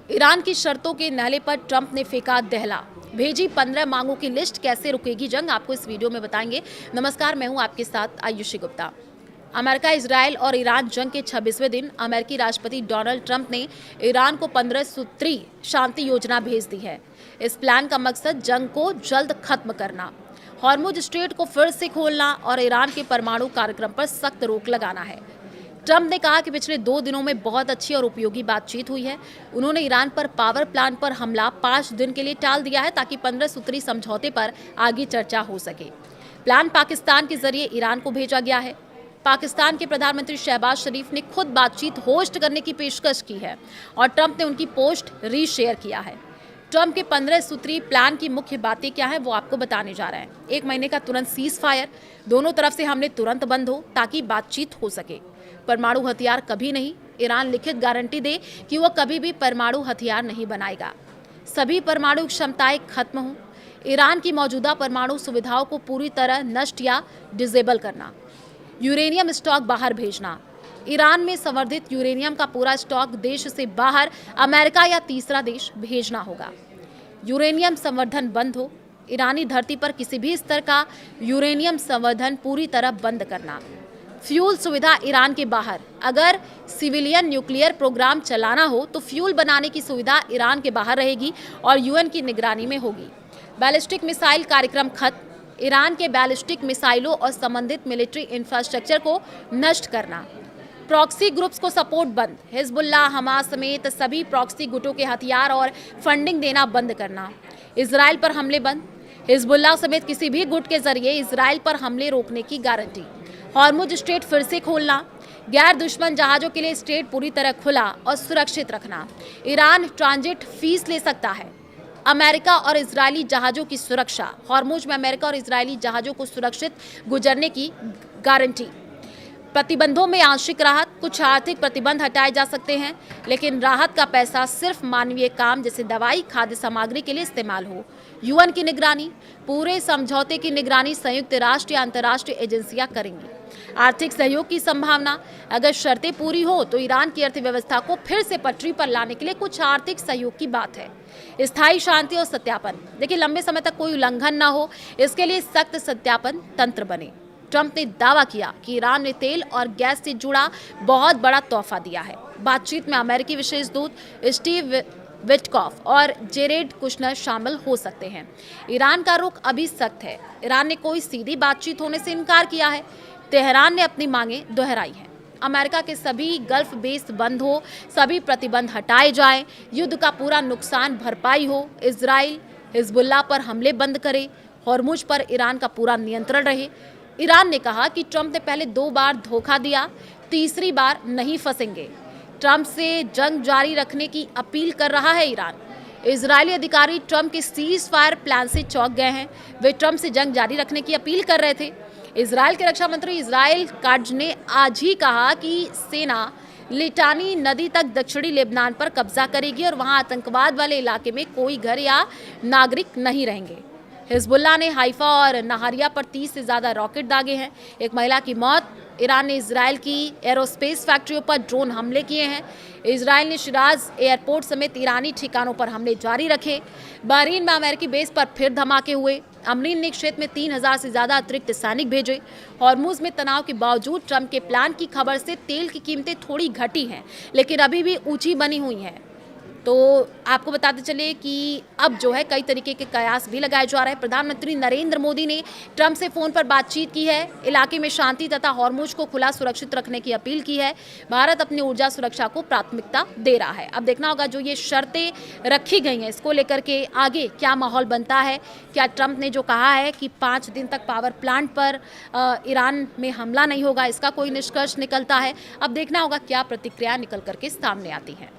Iran की शर्तों के नहले पर ट्रंप ने फेंका दहला, भेजी 15 मांगों की लिस्ट, कैसे रुकेगी जंग, आपको इस वीडियो में बताएंगे। नमस्कार, मैं हूं आपके साथ आयुषी गुप्ता। अमेरिका, इजराइल और ईरान जंग के 26वें दिन अमेरिकी राष्ट्रपति डोनाल्ड ट्रंप ने ईरान को 15 सूत्री शांति योजना भेज दी है। इस प्लान का मकसद जंग को जल्द खत्म करना, हॉर्मुज स्ट्रेट को फिर से खोलना और ईरान के परमाणु कार्यक्रम पर सख्त रोक लगाना है। ट्रंप ने कहा कि पिछले 2 दिनों में बहुत अच्छी और उपयोगी बातचीत हुई है। उन्होंने ईरान पर पावर प्लांट पर हमला 5 दिन के लिए टाल दिया है ताकि 15 सूत्री समझौते पर आगे चर्चा हो सके। प्लान पाकिस्तान के जरिए ईरान को भेजा गया है। पाकिस्तान के प्रधानमंत्री शहबाज शरीफ ने खुद बातचीत होस्ट करने की पेशकश की है और ट्रंप ने उनकी पोस्ट रीशेयर किया है। ट्रंप के 15 सूत्री प्लान की मुख्य बातें क्या है वो आपको बताने जा रहे हैं। 1 महीने का तुरंत सीज फायर, दोनों तरफ से हमले तुरंत बंद हो ताकि बातचीत हो सके। परमाणु हथियार कभी नहीं, ईरान लिखित गारंटी दे कि वह कभी भी परमाणु हथियार नहीं बनाएगा। सभी परमाणु क्षमताएं खत्म हों। ईरान की मौजूदा परमाणु सुविधाओं को पूरी तरह नष्ट या डिसेबल करना। यूरेनियम स्टॉक बाहर भेजना। ईरान में संवर्धित यूरेनियम का पूरा स्टॉक देश से बाहर अमेरिका या तीसरा देश भेजना होगा। यूरेनियम संवर्धन बंद हो। ईरानी धरती पर किसी भी स्तर का यूरेनियम संवर्धन पूरी तरह बंद करना। फ्यूल सुविधा ईरान के बाहर। अगर सिविलियन न्यूक्लियर प्रोग्राम चलाना हो तो फ्यूल बनाने की सुविधा ईरान के बाहर रहेगी और यूएन की निगरानी में होगी। बैलिस्टिक मिसाइल कार्यक्रम खत्म। ईरान के बैलिस्टिक मिसाइलों और संबंधित मिलिट्री इंफ्रास्ट्रक्चर को नष्ट करना। प्रॉक्सी ग्रुप्स को सपोर्ट बंद। हिजबुल्लाह, हमास समेत सभी प्रॉक्सी गुटों के हथियार और फंडिंग देना बंद करना। इजराइल पर हमले बंद। हिजबुल्लाह समेत किसी भी गुट के जरिए इजराइल पर हमले रोकने की गारंटी। हॉर्मुज स्ट्रेट फिर से खोलना। गैर दुश्मन जहाज़ों के लिए स्ट्रेट पूरी तरह खुला और सुरक्षित रखना। ईरान ट्रांजिट फीस ले सकता है। अमेरिका और इजरायली जहाज़ों की सुरक्षा। हॉर्मुज में अमेरिका और इजरायली जहाज़ों को सुरक्षित गुजरने की गारंटी। प्रतिबंधों में आंशिक राहत। कुछ आर्थिक प्रतिबंध हटाए जा सकते हैं, लेकिन राहत का पैसा सिर्फ मानवीय काम जैसे दवाई, खाद्य सामग्री के लिए इस्तेमाल हो। यूएन की निगरानी। पूरे समझौते की निगरानी संयुक्त राष्ट्र या अंतर्राष्ट्रीय एजेंसियां करेंगी। आर्थिक सहयोग की संभावना। अगर शर्तें पूरी हो तो ईरान की अर्थव्यवस्था को फिर से पटरी पर लाने के लिए कुछ आर्थिक सहयोग की बात है। स्थायी शांति और सत्यापन। देखिए, लंबे समय तक कोई उल्लंघन ना हो, इसके लिए सख्त सत्यापन तंत्र बने। ट्रंप ने दावा किया कि ईरान ने तेल और गैस से जुड़ा बहुत बड़ा तोहफा दिया है। बातचीत में अमेरिकी विशेष दूत स्टीव विटकॉफ और जेरेड कुशनर शामिल हो सकते हैं। ईरान का रुख अभी सख्त है। ईरान ने कोई सीधी बातचीत होने से इनकार किया है। तेहरान ने अपनी मांगें दोहराई हैं। अमेरिका के सभी गल्फ बेस बंद हो, सभी प्रतिबंध हटाए जाएं, युद्ध का पूरा नुकसान भरपाई हो, इजराइल हिजबुल्लाह पर हमले बंद करे, हॉर्मुज पर ईरान का पूरा नियंत्रण रहे। ईरान ने कहा कि ट्रंप ने पहले 2 बार धोखा दिया, तीसरी बार नहीं फंसेंगे। ट्रंप से जंग जारी रखने की अपील कर रहा है ईरान। इजरायली अधिकारी ट्रंप के सीज फायर प्लान से चौंक गए हैं। वे ट्रंप से जंग जारी रखने की अपील कर रहे थे। इजरायल के रक्षा मंत्री इजराइल काट्ज ने आज ही कहा कि सेना लिटानी नदी तक दक्षिणी लेबनान पर कब्जा करेगी और वहां आतंकवाद वाले इलाके में कोई घर या नागरिक नहीं रहेंगे। हिजबुल्लाह ने हाइफा और नहारिया पर 30 से ज़्यादा रॉकेट दागे हैं। एक महिला की मौत। ईरान ने इजरायल की एरोस्पेस फैक्ट्रियों पर ड्रोन हमले किए हैं। इजरायल ने शिराज एयरपोर्ट समेत ईरानी ठिकानों पर हमले जारी रखे। बहरीन में अमेरिकी बेस पर फिर धमाके हुए। अमरीन ने क्षेत्र में 3000 से ज़्यादा अतिरिक्त सैनिक भेजे। हॉर्मुज में तनाव के बावजूद ट्रंप के प्लान की खबर से तेल की कीमतें थोड़ी घटी हैं, लेकिन अभी भी ऊंची बनी हुई हैं। तो आपको बताते चले कि अब जो है कई तरीके के कयास भी लगाए जा रहे हैं। प्रधानमंत्री नरेंद्र मोदी ने ट्रंप से फ़ोन पर बातचीत की है। इलाके में शांति तथा हॉर्मुज को खुला सुरक्षित रखने की अपील की है। भारत अपनी ऊर्जा सुरक्षा को प्राथमिकता दे रहा है। अब देखना होगा जो ये शर्तें रखी गई हैं, इसको लेकर के आगे क्या माहौल बनता है। क्या ट्रंप ने जो कहा है कि 5 दिन तक पावर प्लांट पर ईरान में हमला नहीं होगा, इसका कोई निष्कर्ष निकलता है। अब देखना होगा क्या प्रतिक्रिया निकल करके सामने आती है।